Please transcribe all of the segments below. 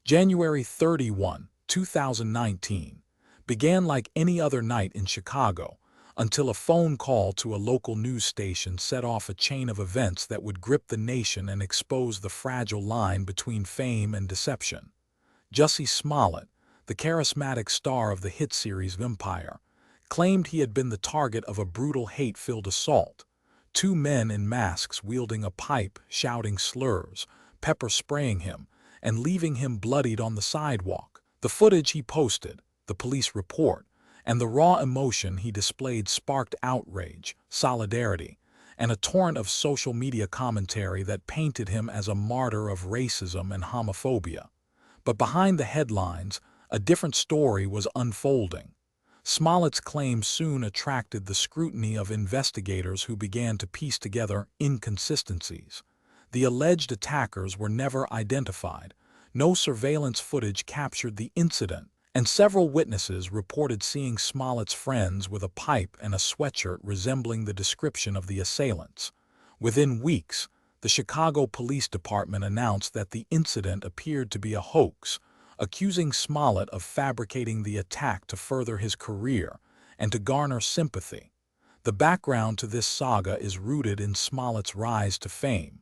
January 31, 2019, began like any other night in Chicago until a phone call to a local news station set off a chain of events that would grip the nation and expose the fragile line between fame and deception. Jussie Smollett, the charismatic star of the hit series Empire, claimed he had been the target of a brutal hate-filled assault. Two men in masks wielding a pipe, shouting slurs, pepper-spraying him, and leaving him bloodied on the sidewalk. The footage he posted, the police report, and the raw emotion he displayed sparked outrage, solidarity, and a torrent of social media commentary that painted him as a martyr of racism and homophobia. But behind the headlines, a different story was unfolding. Smollett's claims soon attracted the scrutiny of investigators who began to piece together inconsistencies. The alleged attackers were never identified, no surveillance footage captured the incident, and several witnesses reported seeing Smollett's friends with a pipe and a sweatshirt resembling the description of the assailants. Within weeks, the Chicago Police Department announced that the incident appeared to be a hoax, accusing Smollett of fabricating the attack to further his career and to garner sympathy. The background to this saga is rooted in Smollett's rise to fame.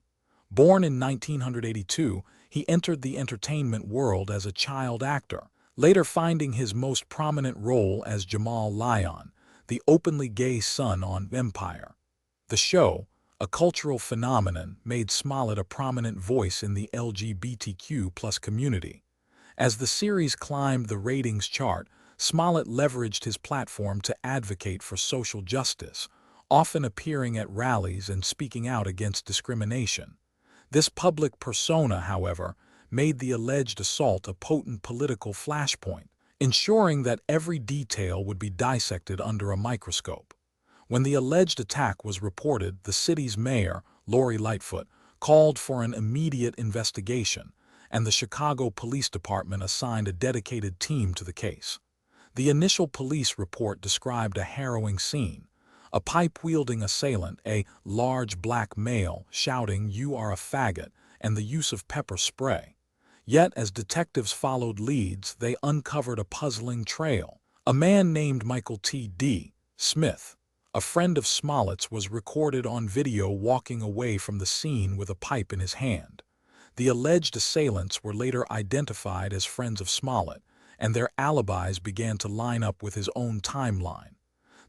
Born in 1982, he entered the entertainment world as a child actor, later finding his most prominent role as Jamal Lyon, the openly gay son on Empire. The show, a cultural phenomenon, made Smollett a prominent voice in the LGBTQ+ community. As the series climbed the ratings chart, Smollett leveraged his platform to advocate for social justice, often appearing at rallies and speaking out against discrimination. This public persona, however, made the alleged assault a potent political flashpoint, ensuring that every detail would be dissected under a microscope. When the alleged attack was reported, the city's mayor, Lori Lightfoot, called for an immediate investigation, and the Chicago Police Department assigned a dedicated team to the case. The initial police report described a harrowing scene: a pipe-wielding assailant, a large black male, shouting, "You are a faggot," and the use of pepper spray. Yet, as detectives followed leads, they uncovered a puzzling trail. A man named Michael T.D. Smith, a friend of Smollett's, was recorded on video walking away from the scene with a pipe in his hand. The alleged assailants were later identified as friends of Smollett, and their alibis began to line up with his own timeline.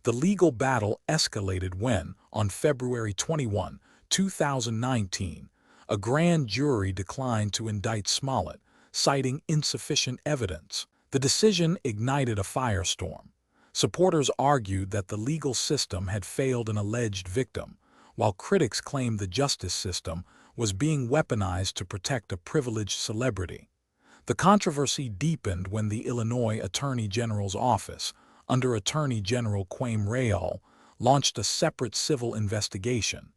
The legal battle escalated when, on February 21, 2019, a grand jury declined to indict Smollett, citing insufficient evidence. The decision ignited a firestorm. Supporters argued that the legal system had failed an alleged victim, while critics claimed the justice system was being weaponized to protect a privileged celebrity. The controversy deepened when the Illinois Attorney General's office, under Attorney General Kwame Raoul, launched a separate civil investigation.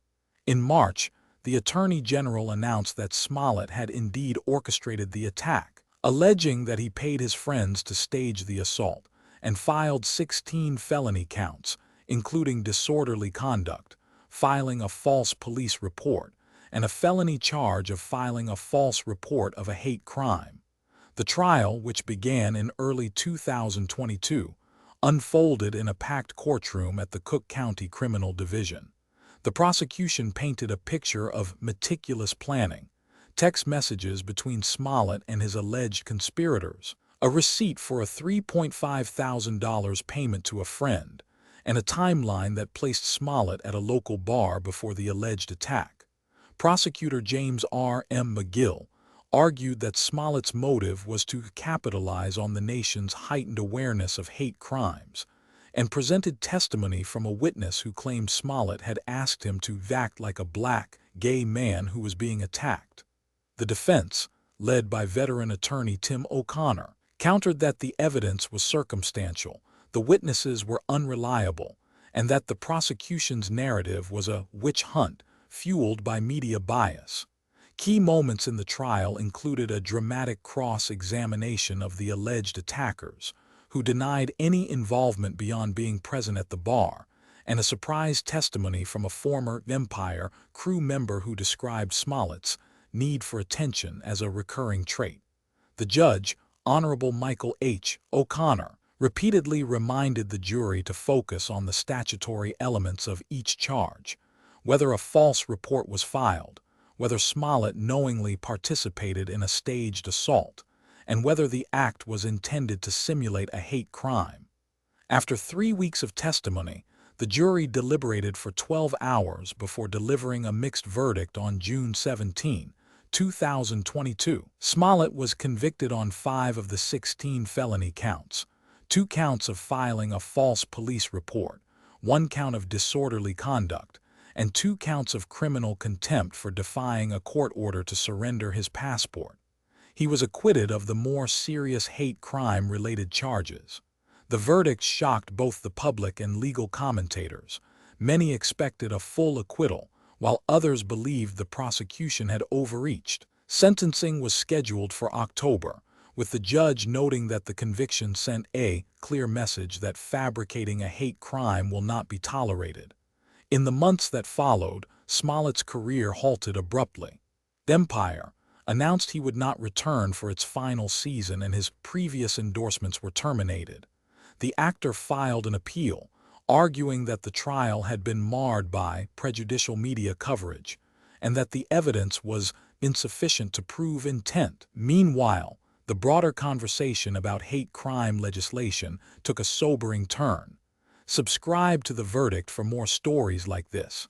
In March, the Attorney General announced that Smollett had indeed orchestrated the attack, alleging that he paid his friends to stage the assault, and filed 16 felony counts, including disorderly conduct, filing a false police report, and a felony charge of filing a false report of a hate crime. The trial, which began in early 2022, unfolded in a packed courtroom at the Cook County Criminal Division. The prosecution painted a picture of meticulous planning, text messages between Smollett and his alleged conspirators, a receipt for a $3,500 payment to a friend, and a timeline that placed Smollett at a local bar before the alleged attack. Prosecutor James R. M. McGill argued that Smollett's motive was to capitalize on the nation's heightened awareness of hate crimes, and presented testimony from a witness who claimed Smollett had asked him to act like a black, gay man who was being attacked. The defense, led by veteran attorney Tim O'Connor, countered that the evidence was circumstantial, the witnesses were unreliable, and that the prosecution's narrative was a witch hunt fueled by media bias. Key moments in the trial included a dramatic cross-examination of the alleged attackers, who denied any involvement beyond being present at the bar, and a surprise testimony from a former Empire crew member who described Smollett's need for attention as a recurring trait. The judge, Honorable Michael H. O'Connor, repeatedly reminded the jury to focus on the statutory elements of each charge, whether a false report was filed, whether Smollett knowingly participated in a staged assault, and whether the act was intended to simulate a hate crime. After 3 weeks of testimony, the jury deliberated for 12 hours before delivering a mixed verdict on June 17, 2022. Smollett was convicted on 5 of the 16 felony counts: 2 counts of filing a false police report, 1 count of disorderly conduct, and 2 counts of criminal contempt for defying a court order to surrender his passport. He was acquitted of the more serious hate crime-related charges. The verdict shocked both the public and legal commentators. Many expected a full acquittal, while others believed the prosecution had overreached. Sentencing was scheduled for October, with the judge noting that the conviction sent a clear message that fabricating a hate crime will not be tolerated. In the months that followed, Smollett's career halted abruptly. Empire announced he would not return for its final season and his previous endorsements were terminated. The actor filed an appeal, arguing that the trial had been marred by prejudicial media coverage and that the evidence was insufficient to prove intent. Meanwhile, the broader conversation about hate crime legislation took a sobering turn. Subscribe to The Verdict for more stories like this.